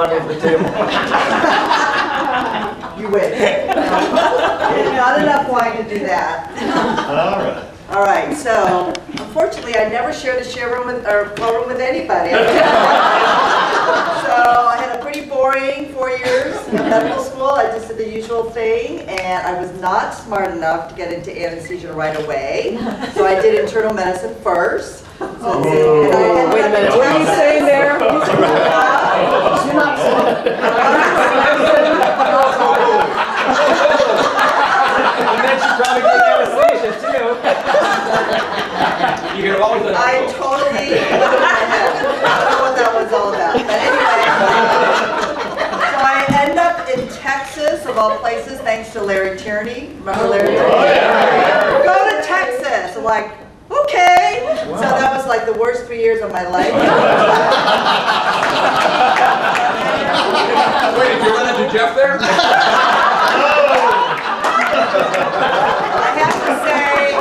Under the table. You win. Not enough wine to do that. All right. All right, so unfortunately, I never shared a share room with, or floor room with anybody. So I had a pretty boring 4 years in medical school. I just did the usual thing, and I was not smart enough to get into anesthesia right away. So I did internal medicine first. So and I Wait a minute, what are you saying there? You're not And then she probably did anesthesia too. You could have always done I totally I don't know what that was all about. But anyway, so I end up in Texas, of all places, thanks to Larry Tierney. Remember Larry Tierney? Oh, yeah. Go to Texas. I'm like, okay. Wow. So that was like the worst 3 years of my life. Wait, did you run into Jeff there? I have to say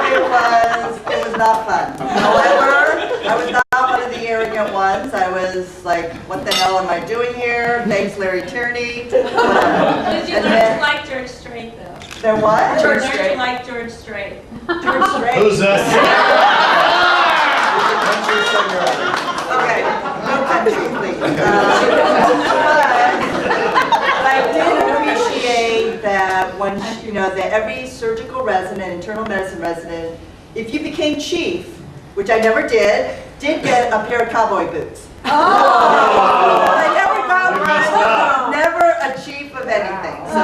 it was not fun. However, I was not one of the arrogant ones. I was like, what the hell am I doing here? Thanks, Larry Tierney. Did you learn to like George Strait, though? There what? George Strait. Like George Strait. George Strait. Who's that? Okay, no country, please. But I did appreciate that when, you know, that every surgical resident, internal medicine resident, if you became chief, which I never did get a pair of cowboy boots. Oh! I never got one. Never a chief of anything. So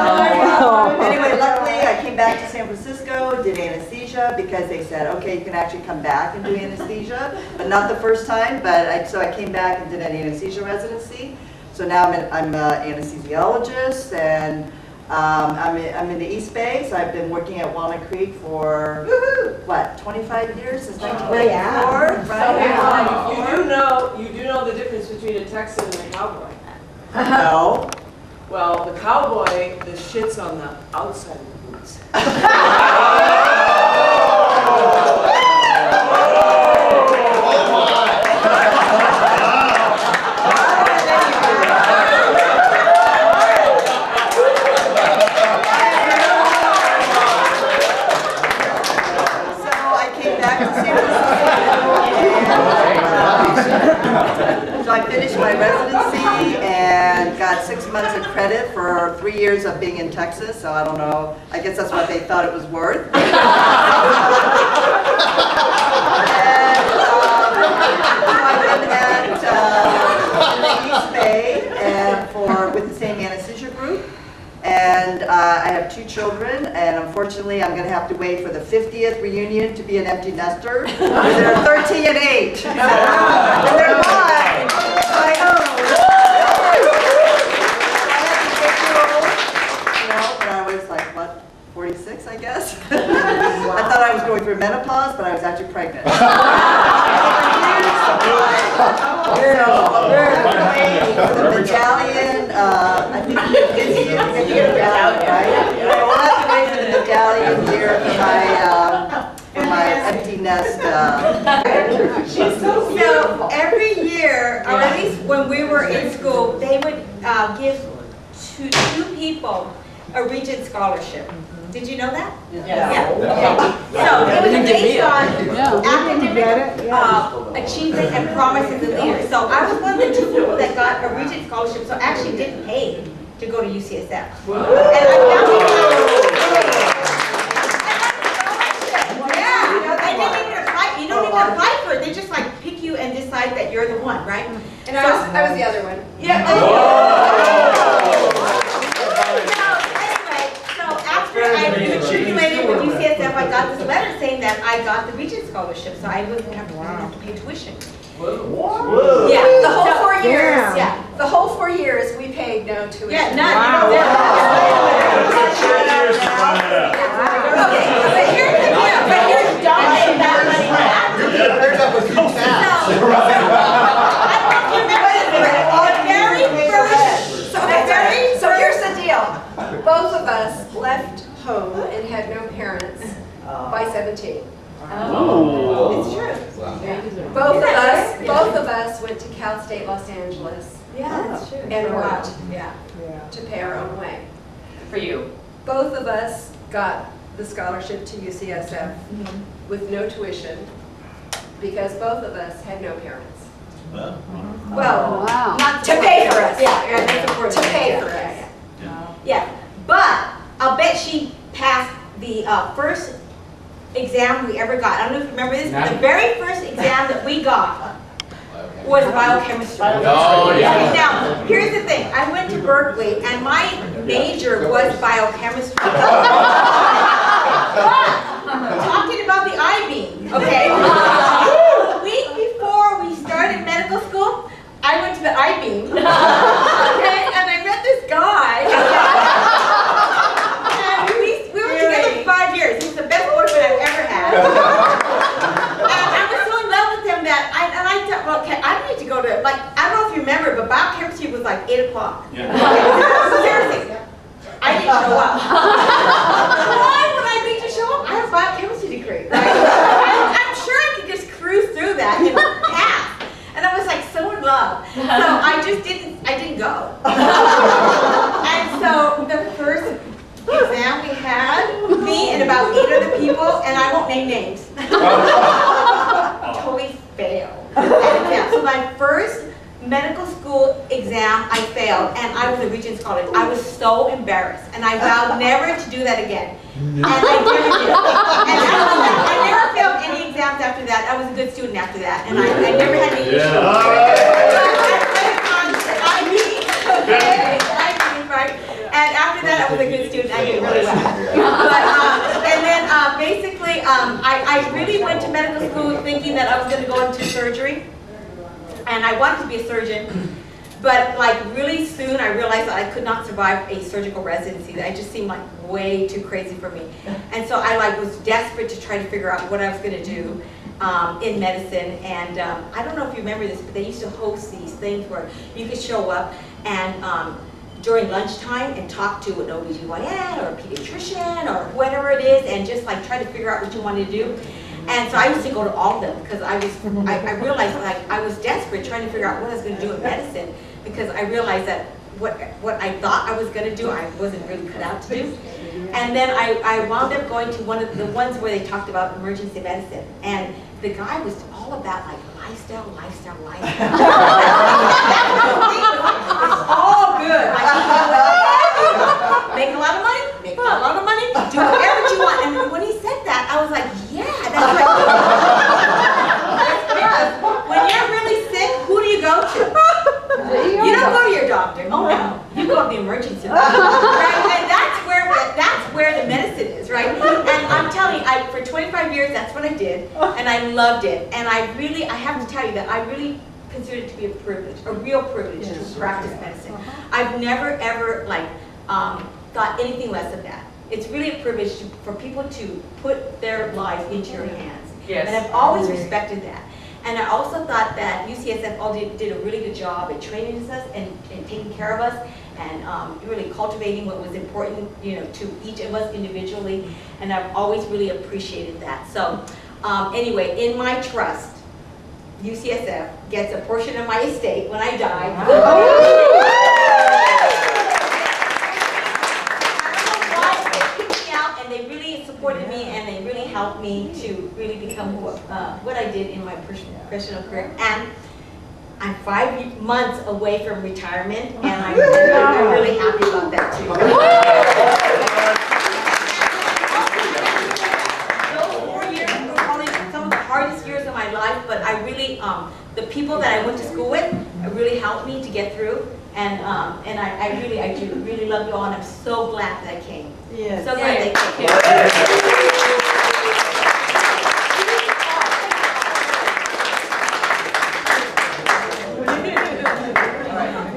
anyway, luckily I came back to San Francisco, did anesthesia because they said, okay, you can actually come back and do anesthesia, but not the first time. But so I came back and did an anesthesia residency. So now I'm an anesthesiologist, and I'm in the East Bay. So I've been working at Walnut Creek for what, 25 years since 1994. You do know the difference between a Texan and a cowboy. No. Well, the cowboy, the shit's on the outside of the boots. So I finished my residency and got 6 months of credit for 3 years of being in Texas. So I don't know. I guess that's what they thought it was worth. And I've been at the East Bay and with the same anesthesia group. And I have 2 children, and unfortunately I'm going to have to wait for the 50th reunion to be an empty nester. They're 13 and 8. And they're mine. I own. You know, when I was like, what, 46, I guess? I thought I was going through menopause, but I was actually pregnant. So we're waiting for the medallion. I think you get the medallion, right? We'll have to wait for the medallion here for my empty nest. She's so beautiful. So every year, or at least when we were in school, they would give to 2 people a Regent scholarship. Did you know that? Yeah. So it was based on academic achievement and promise as a leader. So I was one of the 2 people that got a Regent scholarship, so I actually didn't pay to go to UCSF. And I found you don't even apply for it. They just like pick you and decide that you're the one, right? And I was the other one. Yeah. After I matriculated with UCSF, I got this letter saying that I got the Regent scholarship, so I wouldn't have to pay tuition. Whoa. Yeah, the whole 4 years. Yeah, the whole 4 years we paid no tuition. Yeah, none. Okay, but here's the deal. But here's donating that money back to you. So here's the deal. Both of us left home and had no parents by 17. Oh. It's true. Wow. Both of us went to Cal State Los Angeles Yeah, that's true. And watch, yeah, to pay our own way. For you. Both of us got the scholarship to UCSF with no tuition because both of us had no parents. Well, Well, Wow. not to pay for us. Yeah, that's important. To pay for Yeah, us. yeah. Yeah, but I'll bet she passed the first exam we ever got. I don't know if you remember this, but the very first exam that we got was biochemistry. Oh, yeah. Now, here's the thing. I went to Berkeley, and my major was biochemistry. But, talking about the I-beam, okay? The week before we started medical school, I went to the I-beam, okay? And I met this guy. And we were together for 5 years. He was the best boyfriend I've ever had. And I was so in love with him that I thought, well, okay, I don't need to go to, like, I don't know if you remember, but biochemistry was like 8 o'clock. Seriously. I didn't show up. Why would I need to show up? I have a biochemistry degree. Right? I'm sure I could just cruise through that and pass. And I was like so in love. So I didn't go. And so the first exam we had, me and about 8 other people, and I won't name names, totally failed that exam. So my first medical school exam, I failed, and I was a Regents College. I was so embarrassed, and I vowed never to do that again. And I never did. And I never failed any exams after that. I was a good student after that, and I never had any issues. Right? And after that, I was a good student. I did really well. But, and then basically, I really went to medical school thinking that I was going to go into surgery. And I wanted to be a surgeon, but like really soon I realized that I could not survive a surgical residency. That it just seemed like way too crazy for me. And so I like was desperate to try to figure out what I was going to do in medicine. And I don't know if you remember this, but they used to host these things where you could show up and during lunchtime and talk to an OBGYN or a pediatrician or whatever it is, and just like try to figure out what you wanted to do. And so I used to go to all of them because I realized like I was desperate trying to figure out what I was going to do in medicine, because I realized that what I thought I was going to do, I wasn't really cut out to do. And then I wound up going to one of the ones where they talked about emergency medicine, and the guy was all about like lifestyle. It's all good. Like, make a lot of money, do whatever you want. And when he said that, I was like, yeah, that's right. When you're really sick, who do you go to? You don't go to your doctor. Oh no, you go to the emergency room. Right? And that's where the medicine is, right? And I'm telling you, for 25 years, that's what I did, and I loved it. And I have to tell you that I really consider it to be a privilege, a real privilege to practice medicine. I've never ever thought anything less of that. It's really a privilege for people to put their lives into your hands. Yes. And I've always respected that. And I also thought that UCSF did a really good job at training us and taking care of us, and really cultivating what was important, to each of us individually. And I've always really appreciated that. So anyway, in my trust, UCSF gets a portion of my estate when I die. I don't know why they picked me out, and they really supported me, and they really helped me to really become what I did in my professional career. And I'm 5 months away from retirement, and I'm really happy about that too. Those 4 years were probably some of the hardest years of my life, but I really, the people that I went to school with really helped me to get through, and I do really love you all, and I'm so glad that I came. Yes. So glad they came.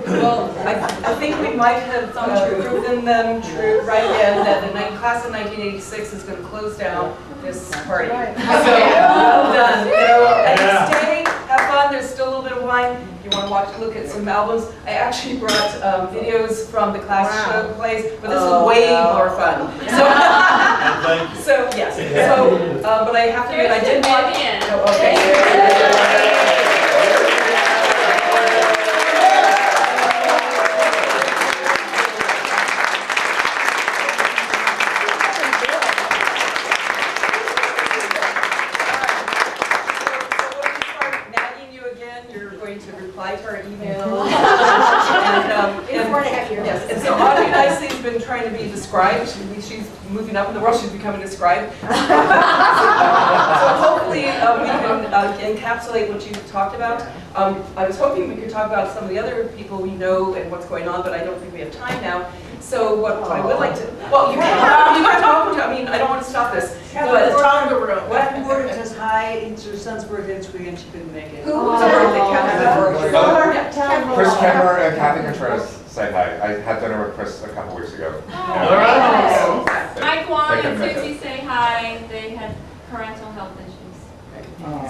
Well, I think we might have proven them true right in that the class of 1986 is going to close down this party. So, well done. And stay, have fun. There's still a little bit of wine. If you want to look at some albums. I actually brought videos from the class show plays, but this is way more fun. So yes. So, but I have to admit, I did want. Okay. been trying to be described. She's moving up in the world, she's becoming a scribe. So hopefully we can encapsulate what you talked about. I was hoping we could talk about some of the other people we know and what's going on, but I don't think we have time now. So what I would like to, well, you can talk to, I mean, I don't want to stop this. But Talk the room. One word says hi, it's her son's birthday this week and she couldn't make it. who's her birthday, Catherine? Chris Kemmer and Kathy Contreras say hi. I had dinner with Chris a couple weeks ago. Mike Wong and Susie say hi. They had parental health issues.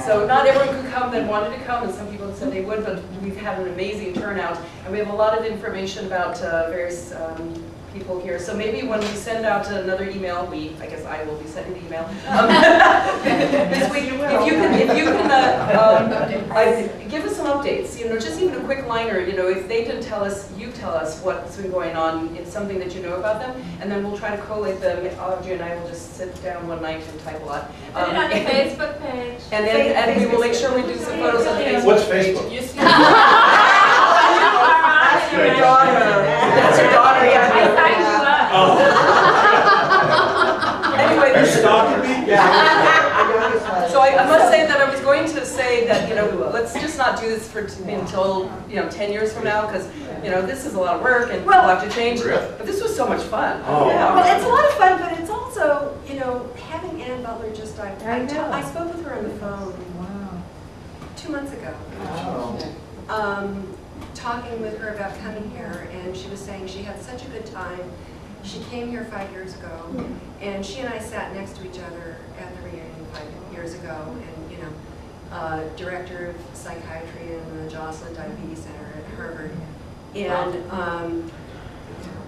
So not everyone could come that wanted to come, and some people said they would, but we've had an amazing turnout, and we have a lot of information about various people here. So maybe when we send out another email, I guess I will be sending the email this week. If you can give us some updates. Just even a quick liner. If they didn't tell us, you tell us what's been going on. It's something that you know about them, and then we'll try to collate them. Audrey and I will just sit down one night and type a lot. Put it on the Facebook page. And we will make sure we do some photos on Facebook. What's Facebook? That's your daughter. That's your daughter, I yeah. signed you up. Anyway, Are you stalking me? so I must say that I was going to say that, let's just not do this until, 10 years from now, because, this is a lot of work and we'll have to change. But this was so much fun. Oh. Yeah. Well, it's a lot of fun, but it's also, having Ann Butler just died. I know. I spoke with her on the phone 2 months ago. Talking with her about coming here, and she was saying she had such a good time. She came here 5 years ago, and she and I sat next to each other at the reunion 5 years ago, and director of psychiatry in the Joslin Diabetes Center at Harvard,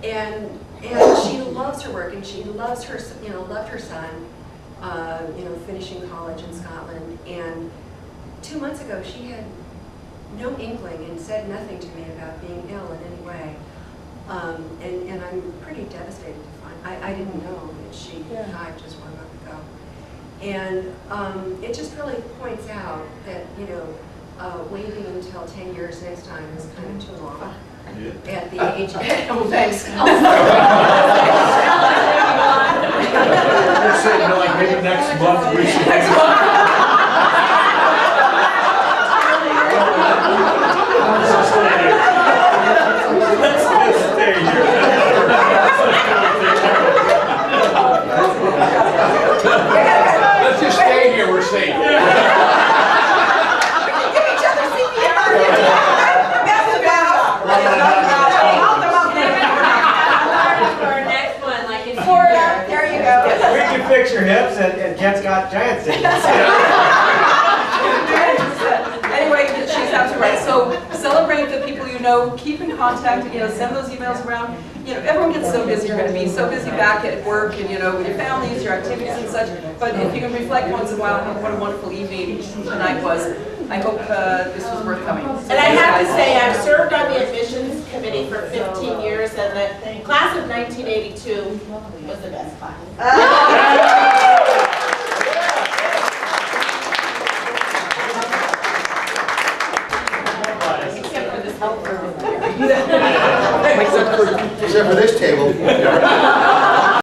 and she loves her work, and she loves her, loved her son, finishing college in Scotland, and 2 months ago she had no inkling and said nothing to me about being ill in any way. And I'm pretty devastated to find, I didn't know that she died just 1 month ago. And it just really points out that, waiting until 10 years next time is kind of too long. At the age of... Oh, thanks. You're saying, like, maybe next month we should. Let's stay here. Let's just stay here, we're safe. Give each other CPR. That's about. For our next one, like in There you go. We can fix your hips and Kent's got giant tickets. Anyway, she's absolutely right. So celebrate the people you know, keep in contact, send those emails around. Everyone gets so busy, you're going to be so busy back at work and, with your families, your activities and such. But if you can reflect once in a while on what a wonderful evening tonight was, I hope this was worth coming. And I have to say, I've served on the admissions committee for 15 years, and the class of 1982 was the best class. Except for this table.